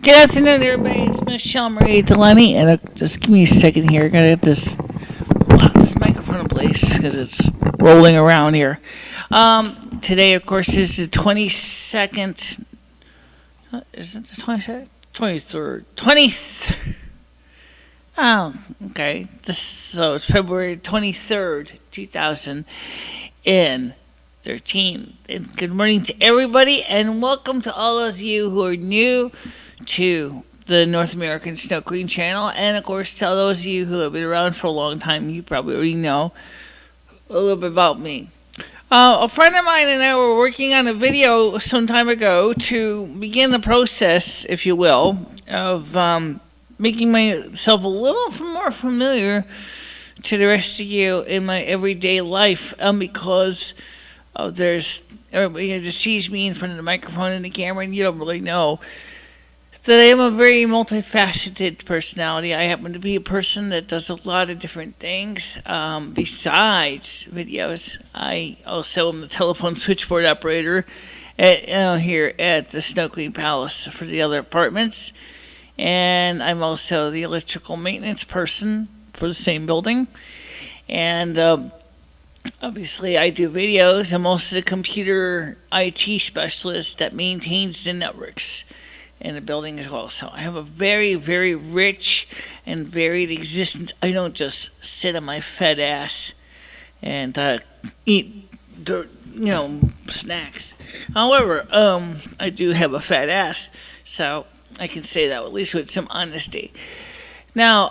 Good afternoon, everybody. It's MicheleMarieDalene, and just give me a second here. I gotta get this lock this microphone in place because it's rolling around here. Today, of course, is the 22nd. Is it the 22nd? 23rd. 20th. Oh, okay. So it's February 23rd, 2013. And good morning to everybody, and welcome to all those of you who are new to the North American Snow Queen channel, and of course to all those of you who have been around for a long time. You probably already know a little bit about me. A friend of mine and I were working on a video some time ago to begin the process, if you will, of making myself a little more familiar to the rest of you in my everyday life, because there's everybody just sees me in front of the microphone and the camera, and you don't really know that I am a very multifaceted personality. I happen to be a person that does a lot of different things besides videos. I also am the telephone switchboard operator here at the Snow Queen Palace for the other apartments, and I'm also the electrical maintenance person for the same building. And obviously, I do videos. I'm also the computer IT specialist that maintains the networks in the building as well. So I have a very, very rich and varied existence. I don't just sit on my fat ass and eat snacks. However, I do have a fat ass, so I can say that at least with some honesty. Now,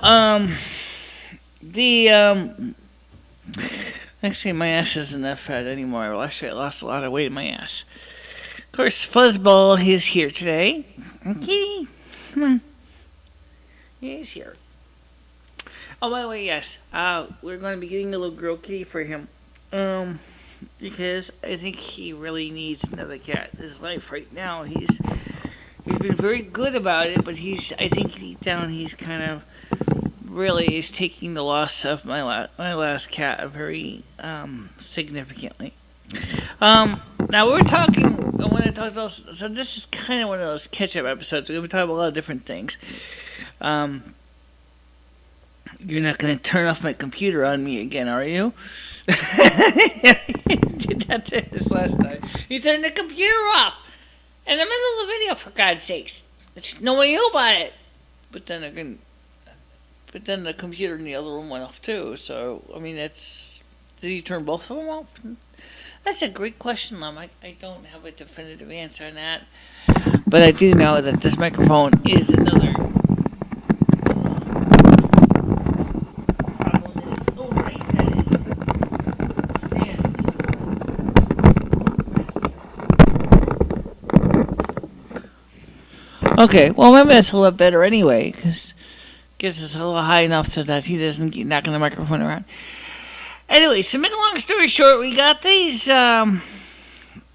actually, my ass isn't that fat anymore. Actually, I lost a lot of weight in my ass. Of course, Fuzzball is here today. Kitty, come on. He's here. Oh, by the way, yes, we're going to be getting a little girl kitty for him. Because I think he really needs another cat in his life right now. He's been very good about it, but I think deep down he's kind of really is taking the loss of my last cat very significantly. Now we're talking. I want to talk about. So this is kind of one of those catch-up episodes. We're going to be talking about a lot of different things. You're not going to turn off my computer on me again, are you? You did that to us last time. You turned the computer off in the middle of the video, for God's sakes. No one knew about it. But then the computer in the other room went off too. So I mean, did you turn both of them off? That's a great question, Lum. I don't have a definitive answer on that, but I do know that this microphone is another problem in its own right. That is stands. Okay, well maybe that's a little better anyway, because gets us a little high enough so that he doesn't keep knocking the microphone around. Anyway, to make a long story short, we got these, we got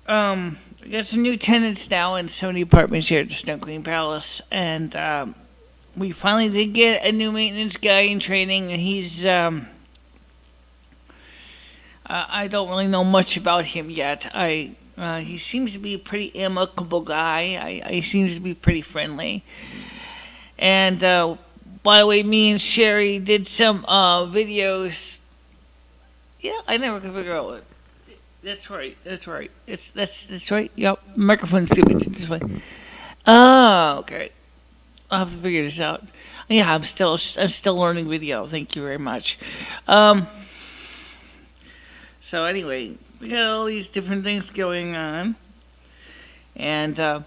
some new tenants now in so many apartments here at the Snow Queen Palace, and we finally did get a new maintenance guy in training, and he's, I don't really know much about him yet. He seems to be a pretty amicable guy. He seems to be pretty friendly, and by the way, me and Sherry did some videos. Yeah, I never could figure out what. That's right. That's right. That's right. Yep. Microphone's stupid this way. Oh, okay. I'll have to figure this out. Yeah, I'm still learning video. Thank you very much. So anyway, we got all these different things going on, and I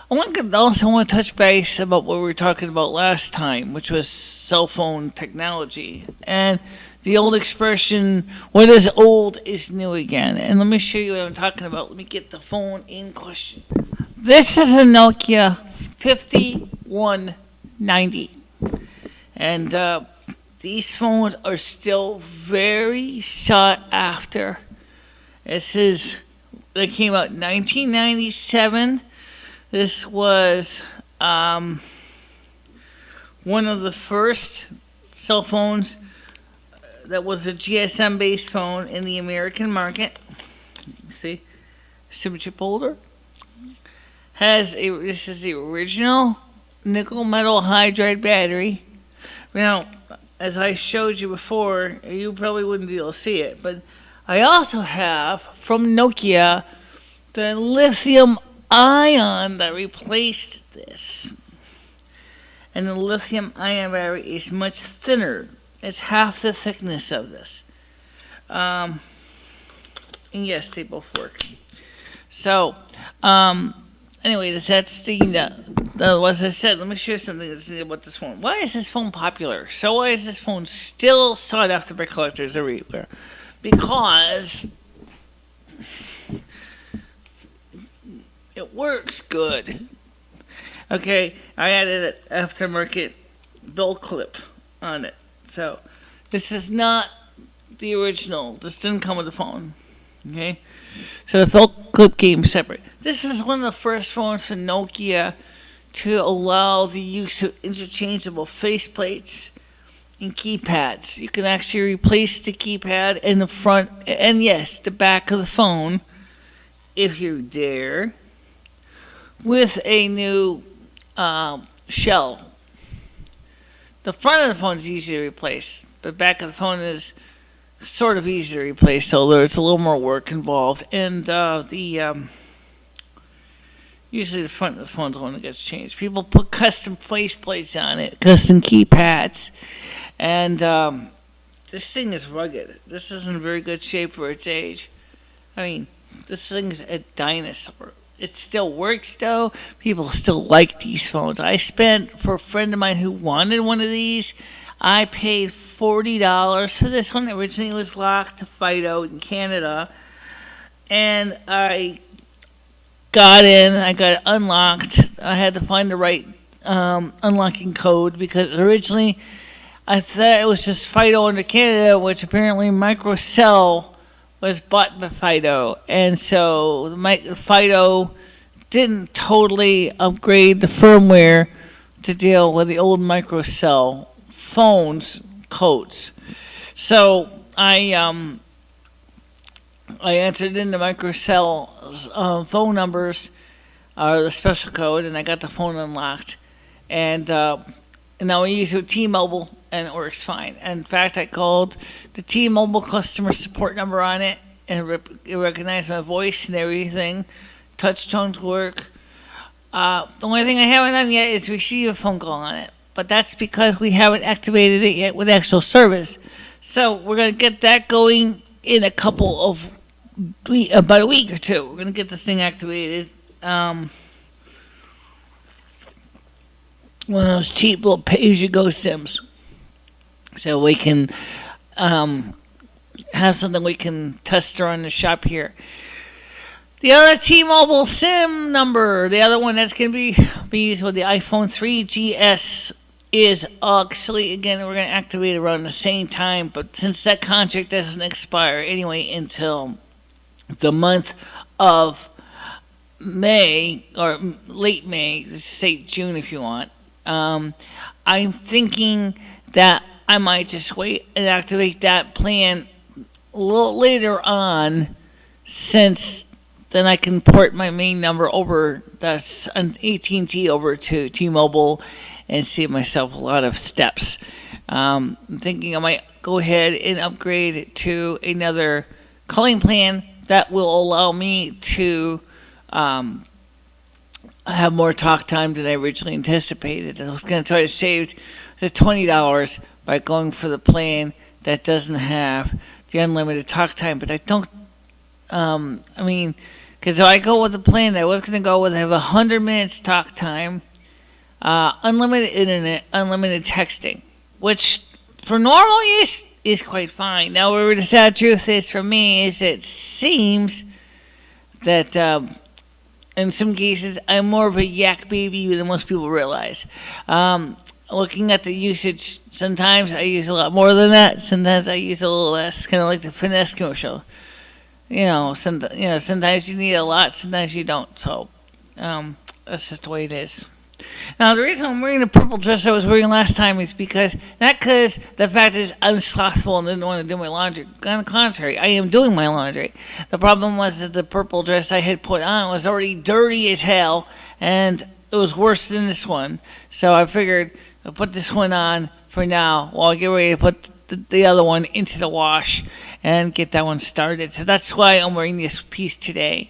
want to touch base about what we were talking about last time, which was cell phone technology and the old expression, what is old is new again. And let me show you what I'm talking about. Let me get the phone in question. This is a Nokia 5190. And these phones are still very sought after. They came out in 1997. This was one of the first cell phones that was a GSM-based phone in the American market. See, SIM chip holder. This is the original nickel metal hydride battery. Now, as I showed you before, you probably wouldn't be able to see it, but I also have from Nokia the lithium ion that replaced this. And the lithium ion battery is much thinner. It's half the thickness of this. And yes, they both work. So, anyway, that's as I said, let me show you something that's neat about this phone. Why is this phone popular? So why is this phone still sought after by collectors everywhere? Because it works good. Okay, I added an aftermarket bell clip on it. So this is not the original. This didn't come with the phone. Okay, so the bell clip came separate. This is one of the first phones from Nokia to allow the use of interchangeable faceplates and keypads. You can actually replace the keypad in the front and yes, the back of the phone, if you dare, with a new shell. The front of the phone is easy to replace. The back of the phone is sort of easy to replace, although it's a little more work involved. And usually the front of the phone is the one that gets changed. People put custom faceplates on it, custom keypads, and this thing is rugged. This is in very good shape for its age. I mean, this thing's a dinosaur. It still works, though. People still like these phones. I spent, for a friend of mine who wanted one of these, I paid $40 for this one. Originally, it was locked to Fido in Canada. And I got in. I got it unlocked. I had to find the right unlocking code because originally I thought it was just Fido under Canada, which apparently Microcell was bought by Fido. And so Fido didn't totally upgrade the firmware to deal with the old Microcell phones codes. So I entered in the Microcell phone numbers, the special code, and I got the phone unlocked. And now we use it with T-Mobile, and it works fine. In fact, I called the T-Mobile customer support number on it, and it recognized my voice and everything. Touch tones work. The only thing I haven't done yet is receive a phone call on it. But that's because we haven't activated it yet with actual service. So we're going to get that going in about a week or two. We're going to get this thing activated. One of those cheap little pay-as-you-go sims. So we can have something we can test around the shop here. The other T-Mobile SIM number, the other one that's going to be used with the iPhone 3GS is actually, again, we're going to activate it around the same time, but since that contract doesn't expire anyway until the month of May, or late May, let's say June if you want, I'm thinking that I might just wait and activate that plan a little later on, since then I can port my main number over, that's an AT&T, over to T-Mobile and save myself a lot of steps. I'm thinking I might go ahead and upgrade it to another calling plan that will allow me to have more talk time than I originally anticipated. I was going to try to save the $20 by going for the plan that doesn't have the unlimited talk time, but I don't, because if I go with the plan that I was going to go with, I have 100 minutes talk time, unlimited internet, unlimited texting, which for normal use is quite fine. Now, where the sad truth is for me is it seems that in some cases I'm more of a yak baby than most people realize. Looking at the usage, sometimes I use a lot more than that. Sometimes I use a little less, kind of like the finesse commercial. Sometimes you need a lot, sometimes you don't. So that's just the way it is. Now, the reason I'm wearing the purple dress I was wearing last time is because, not because the fact is I'm slothful and didn't want to do my laundry. On the contrary, I am doing my laundry. The problem was that the purple dress I had put on was already dirty as hell, and it was worse than this one. So I figured I'll put this one on for now while I get ready to put the other one into the wash and get that one started. So that's why I'm wearing this piece today.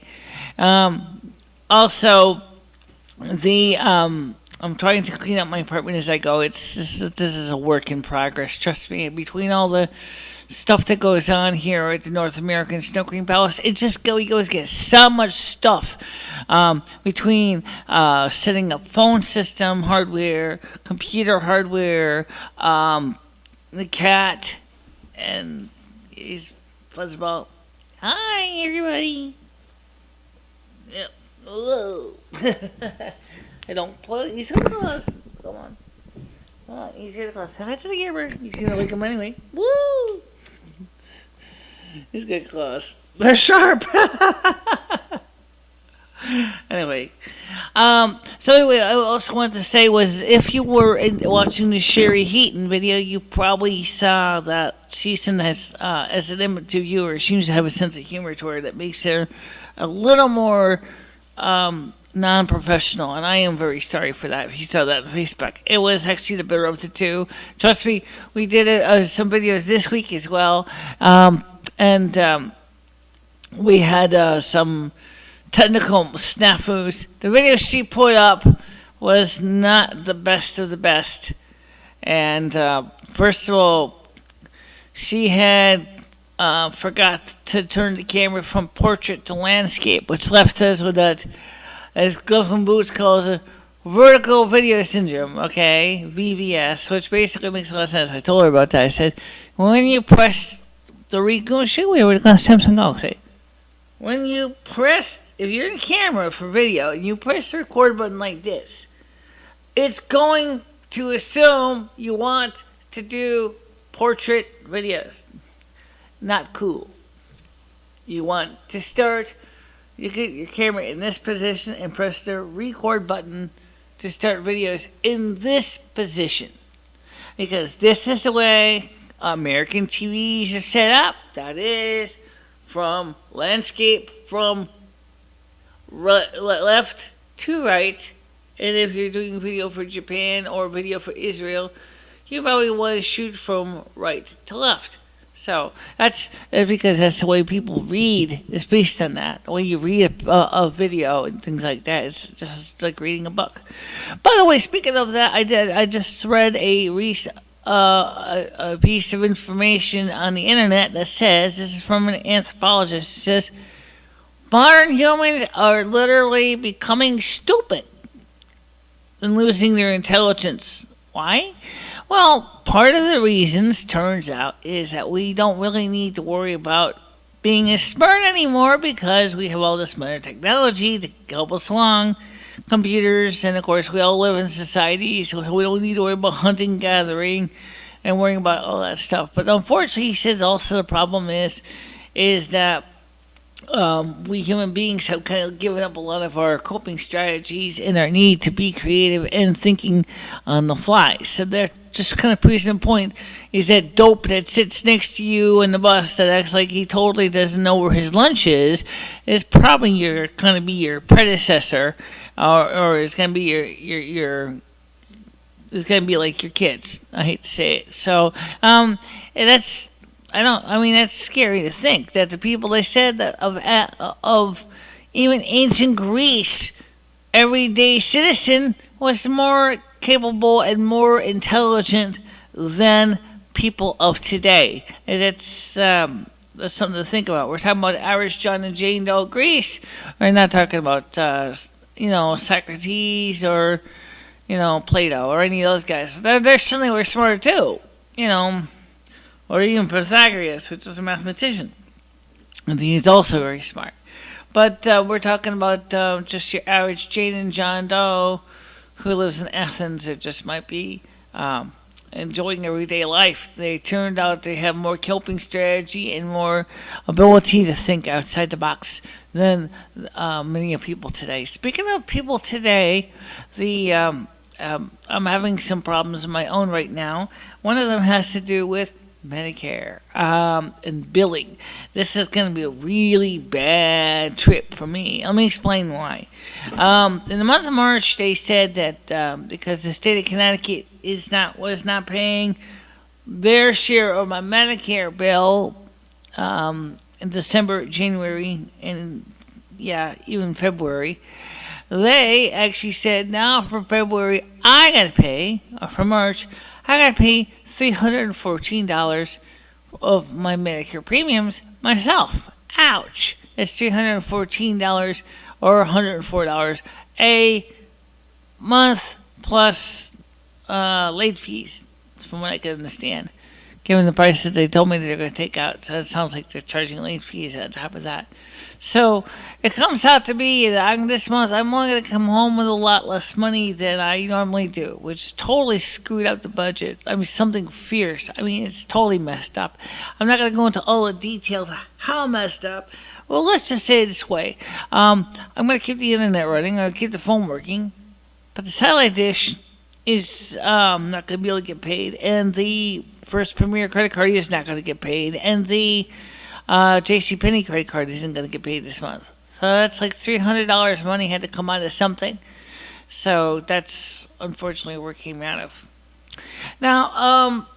Also, I'm trying to clean up my apartment as I go. This is a work in progress. Trust me. Between all the stuff that goes on here at the North American Snow Queen Palace, we always get so much stuff between setting up phone system hardware, computer hardware, the cat, and his fuzzball. Hi, everybody. Yep. Hello. I don't play. He's so close. Come on. Oh, he's here close. Hi to the camera. You see, like him anyway. Woo! He's good claws. They're sharp. Anyway, I also wanted to say was if you were watching the Sherry Heaton video, you probably saw that Season has, as an immature viewer, seems to have a sense of humor to her that makes her a little more non-professional, and I am very sorry for that. If you saw that on Facebook, it was actually the better of the two. Trust me, we did some videos this week as well, and we had some technical snafus. The video she put up was not the best of the best, and first of all, she had forgot to turn the camera from portrait to landscape, which left us with that, as Glove and Boots calls it, vertical video syndrome, okay, VVS, which basically makes a lot of sense. I told her about that. I said, when you press the we were going to Samsung Galaxy. When you press, if you're in camera for video, and you press the record button like this, it's going to assume you want to do portrait videos. Not cool. You want to start, you get your camera in this position and press the record button to start videos in this position. Because this is the way American TVs are set up. That is from landscape from left to right. And if you're doing video for Japan or video for Israel, you probably want to shoot from right to left. So that's because that's the way people read. It's based on that. The way you read a video and things like that. It's just like reading a book. By the way, speaking of that, I just read a piece of information on the internet that says, this is from an anthropologist, it says, modern humans are literally becoming stupid and losing their intelligence. Why? Well, part of the reasons, turns out, is that we don't really need to worry about being as smart anymore because we have all this modern technology to help us along, computers, and of course we all live in society, so we don't need to worry about hunting, gathering, and worrying about all that stuff. But unfortunately, he says also the problem is that we human beings have kind of given up a lot of our coping strategies and our need to be creative and thinking on the fly. So that just kind of proves the point is that dope that sits next to you in the bus that acts like he totally doesn't know where his lunch is probably going to be your predecessor, or it's going to be your it's going to be like your kids. I hate to say it. So that's scary to think that the people, they said that of even ancient Greece, everyday citizen was more capable and more intelligent than people of today. And that's something to think about. We're talking about average John and Jane Doe Greece. We're not talking about Socrates or Plato or any of those guys. They're certainly were smarter too. Or even Pythagoras, which was a mathematician. I think he's also very smart. But we're talking about just your average Jane and John Doe who lives in Athens or just might be enjoying everyday life. They turned out they have more coping strategy and more ability to think outside the box than many of people today. Speaking of people today, I'm having some problems of my own right now. One of them has to do with Medicare and billing. This is going to be a really bad trip for me. Let me explain why. In the month of March, they said that because the state of Connecticut was not paying their share of my Medicare bill in December, January, and even February. They actually said now for February I got to pay, or for March I got to pay $314 of my Medicare premiums myself. Ouch! That's $314 or $104 a month plus late fees, from what I can understand. Given the prices they told me they're going to take out, so it sounds like they're charging late fees on top of that. So it comes out to be that this month I'm only going to come home with a lot less money than I normally do, which totally screwed up the budget. I mean, something fierce. I mean, it's totally messed up. I'm not going to go into all the details of how messed up. Well, let's just say it this way. I'm going to keep the internet running. I'm going to keep the phone working. But the satellite dish is not going to be able to get paid. And the First Premier credit card is not going to get paid. And the JCPenney credit card isn't going to get paid this month. So that's like $300 money had to come out of something. So that's unfortunately where it came out of. Now,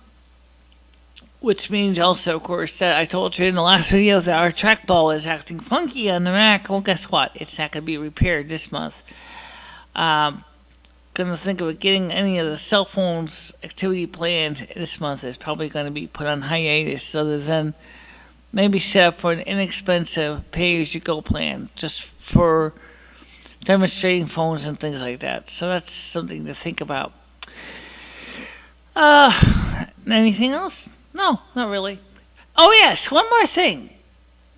which means also, of course, that I told you in the last video that our trackball is acting funky on the Mac. Well, guess what? It's not going to be repaired this month. Going to think of getting any of the cell phones activity planned this month is probably going to be put on hiatus, other than maybe set up for an inexpensive pay-as-you-go plan just for demonstrating phones and things like that. So that's something to think about. Anything else? No, not really. Oh yes, one more thing.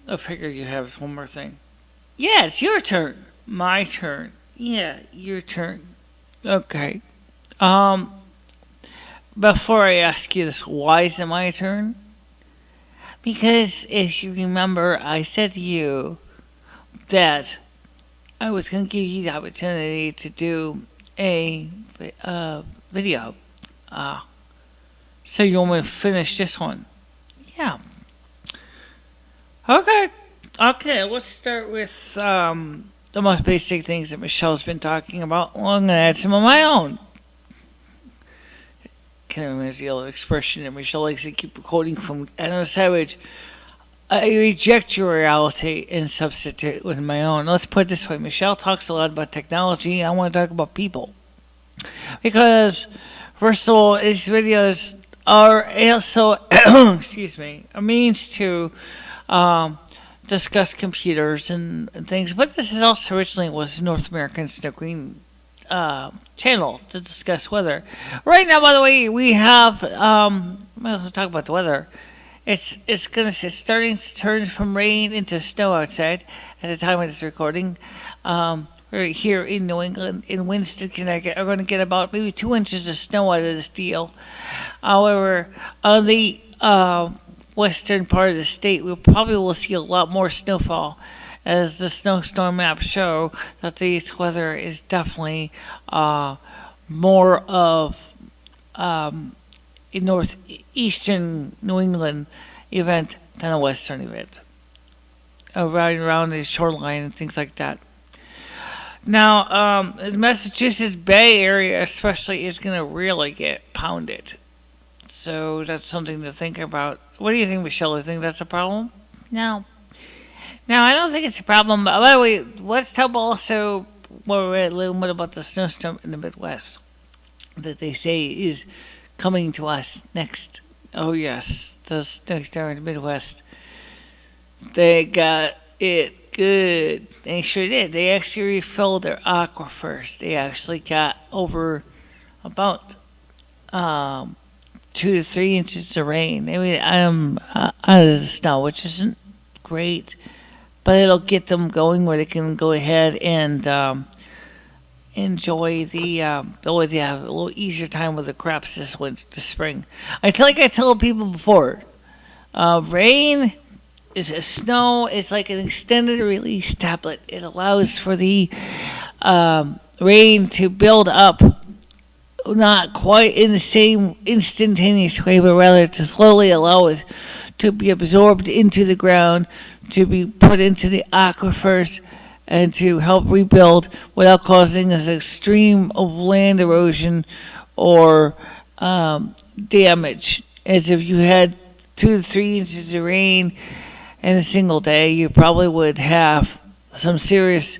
I figured you have one more thing. Yeah, it's your turn. My turn. Yeah, your turn. Okay. Before I ask you this, why is it my turn? Because, as you remember, I said to you that I was going to give you the opportunity to do a video. So you want me to finish this one? Yeah. Okay, let's start with the most basic things that Michele's been talking about. Well, I'm going to add some of my own. Can't remember the other expression that Michele likes to keep quoting from Anna Savage. I reject your reality and substitute with my own. Let's put it this way. Michele talks a lot about technology. I want to talk about people. Because, first of all, these videos are also, a means to discuss computers and things. But this is also originally was North American Snow Queen channel to discuss weather. Right now, by the way, we have might as well talk about the weather. It's starting to turn from rain into snow outside at the time of this recording. We're here in New England, in Winston, Connecticut, are going to get about maybe 2 inches of snow out of this deal. However, on the western part of the state, we probably will see a lot more snowfall, as the snowstorm maps show that this weather is definitely more of a northeastern New England event than a western event, around the shoreline and things like that. Now, the Massachusetts Bay Area especially is going to really get pounded. So that's something to think about. What do you think, Michele? Do you think that's a problem? No. Now, I don't think it's a problem. But by the way, let's talk also a little bit about the snowstorm in the Midwest that they say is coming to us next. Oh, yes, the snowstorm in the Midwest. They got it good. They sure did. They actually refilled their aquifers. They actually got over about 2 to 3 inches of rain. I mean, out of the snow, which isn't great, but it'll get them going where they can go ahead and enjoy the ability to have a little easier time with the crops this spring. I tell people before, rain is a snow. It's like an extended release tablet. It allows for the rain to build up not quite in the same instantaneous way, but rather to slowly allow it to be absorbed into the ground, to be put into the aquifers, and to help rebuild without causing this extreme of land erosion or damage. As if you had 2 to 3 inches of rain in a single day, you probably would have some serious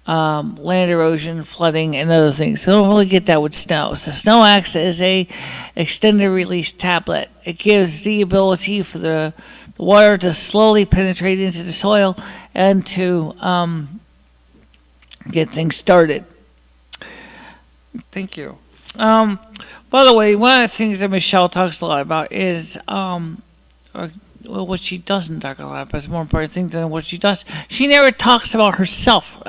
land erosion, flooding, and other things. So don't really get that with snow. So snow acts as a extended release tablet. It gives the ability for the water to slowly penetrate into the soil and to get things started. Thank you. By the way, one of the things that Michele talks a lot about is what she doesn't talk a lot, but it's more important thing than what she does. She never talks about herself,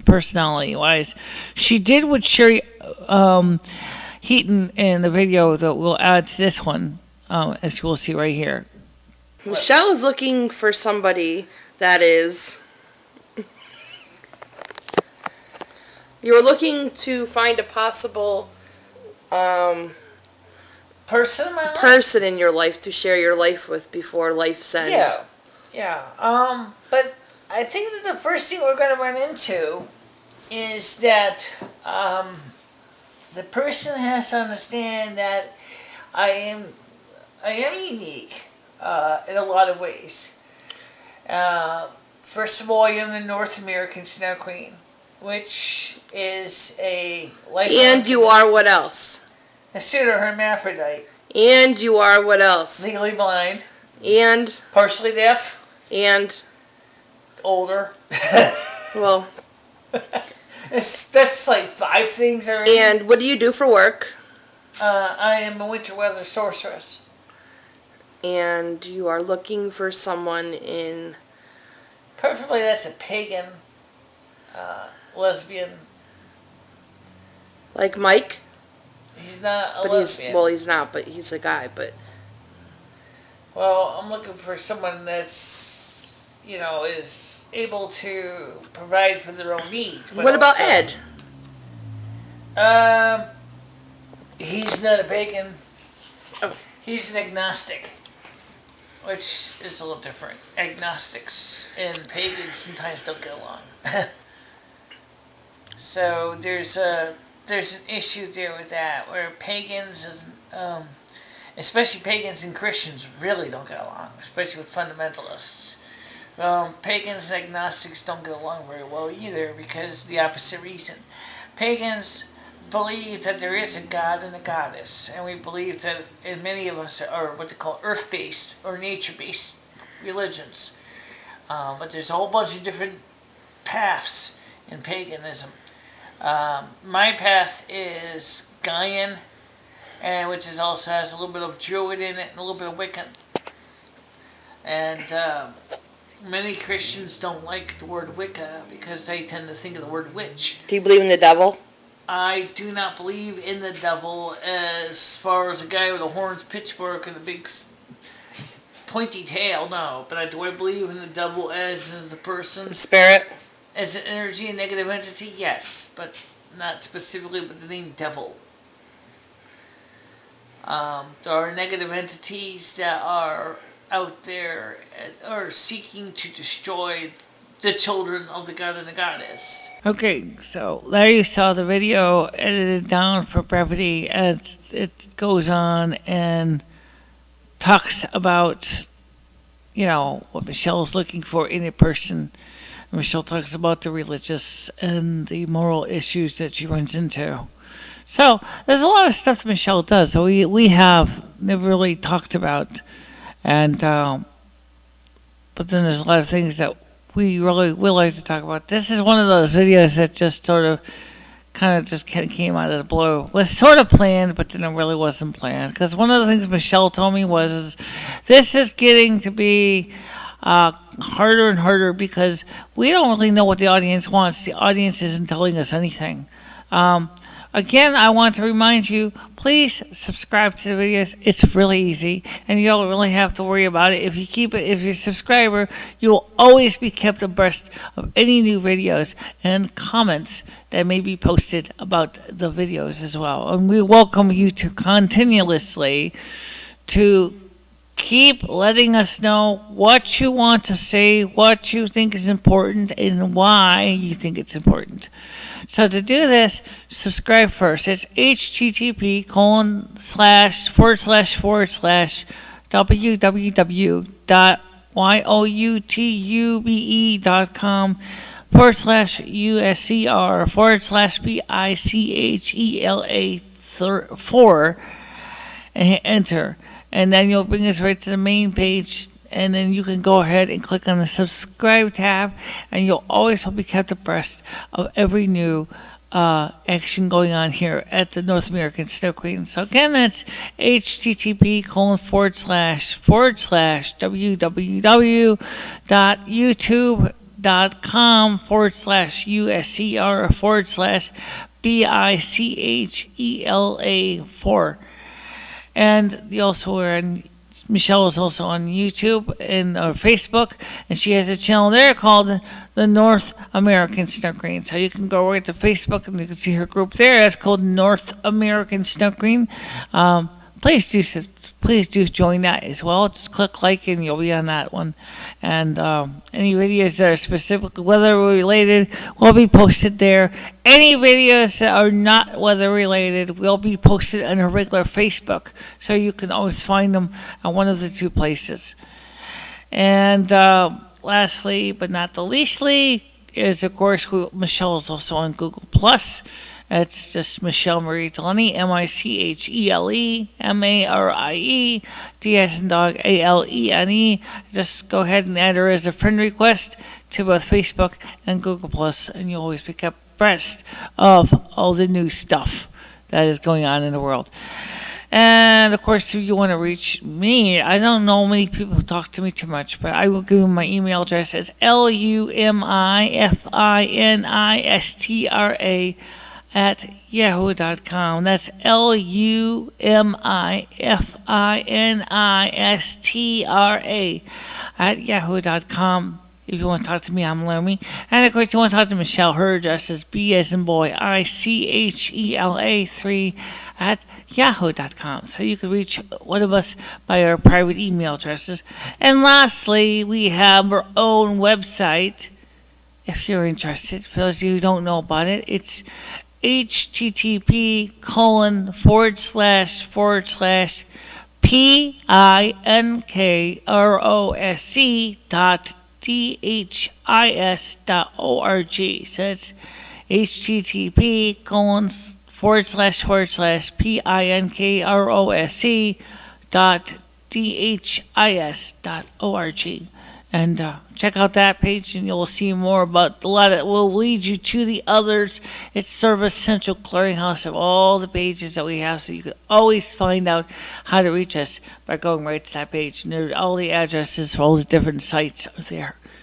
personality-wise. She did with Sherry Heaton in the video that we'll add to this one, as you will see right here. Michele is looking for somebody that is... You're looking to find a possible... person in your life to share your life with before life's end. Yeah. But I think that the first thing we're going to run into is that the person has to understand that I am unique in a lot of ways. First of all, I am the North American Snow Queen, which is a life. And you are what else? A pseudo-hermaphrodite. And you are what else? Legally blind. And? Partially deaf. And? Older. Well. That's like 5 things already. And what do you do for work? I am a winter weather sorceress. And you are looking for someone in... Preferably that's a pagan, lesbian. Like Mike? He's not a lesbian. He's not, but he's a guy, but... Well, I'm looking for someone that's, is able to provide for their own needs. What about Ed? He's not a pagan. Oh. He's an agnostic, which is a little different. Agnostics and pagans sometimes don't get along. So there's an issue there with that, where pagans, especially pagans and Christians, really don't get along, especially with fundamentalists. Pagans and agnostics don't get along very well either, because the opposite reason. Pagans believe that there is a god and a goddess, and we believe that in many of us are what they call earth-based or nature-based religions. But there's a whole bunch of different paths in paganism. My path is Gaian, which also has a little bit of Druid in it and a little bit of Wiccan. And many Christians don't like the word Wicca because they tend to think of the word witch. Do you believe in the devil? I do not believe in the devil as far as a guy with a horns, pitchfork, and a big pointy tail, no. But do I believe in the devil as the person? Spirit? As an energy and negative entity, yes. But not specifically with the name devil. There are negative entities that are out there are seeking to destroy the children of the god and the goddess. Okay, so there you saw the video edited down for brevity as it goes on and talks about, what Michele's looking for in a person. Michele talks about the religious and the moral issues that she runs into. So there's a lot of stuff that Michele does that we have never really talked about, and but then there's a lot of things that we really would like to talk about. This is one of those videos that just kind of came out of the blue. It was sort of planned, but then it really wasn't planned. Because one of the things Michele told me was this is getting to be harder and harder because we don't really know what the audience wants. The audience isn't telling us anything. I Again, I want to remind you, please subscribe to the videos. It's really easy, and you don't really have to worry about it. If you're a subscriber, you will always be kept abreast of any new videos and comments that may be posted about the videos as well. And we welcome you to continuously to keep letting us know what you want to say, what you think is important, and why you think it's important. So to do this, subscribe first. It's http://www.youtube.com/bicachela4 and enter. And then you'll bring us right to the main page, and then you can go ahead and click on the subscribe tab, and you'll always be kept abreast of every new action going on here at the North American Snow Queen. So again, that's http://www.youtube.com/USCR/bicachela4. And you also are on, Michele is also on YouTube and Facebook, and she has a channel there called the North American Snow Queen. So you can go right to Facebook and you can see her group there. It's called North American Snow Queen. Please do join that as well. Just click like and you'll be on that one. And any videos that are specifically weather related will be posted there. Any videos that are not weather related will be posted on a regular Facebook. So you can always find them at one of the two places. And lastly, but not the leastly, is of course Michele is also on Google Plus. It's just MicheleMarieDalene, MicheleMarie, as in dog, ALENE. Just go ahead and add her as a friend request to both Facebook and Google Plus, and you'll always be kept abreast of all the new stuff that is going on in the world. And of course, if you want to reach me, I don't know many people talk to me too much, but I will give you my email address. It's lumifinastra@yahoo.com. That's lumifinastra@yahoo.com. If you want to talk to me, I'm Lumi. And of course, you want to talk to Michele, her address is B as in boy, ICHELA3 @yahoo.com. So you can reach one of us by our private email addresses. And lastly, we have our own website. If you're interested, for those of you who don't know about it, it's http://pinkroc.dhis.org. So it's http://pinkroc.dhis.org. And check out that page, and you'll see more about a lot. It will lead you to the others. It's sort of a central clearinghouse of all the pages that we have, so you can always find out how to reach us by going right to that page. And all the addresses for all the different sites are there.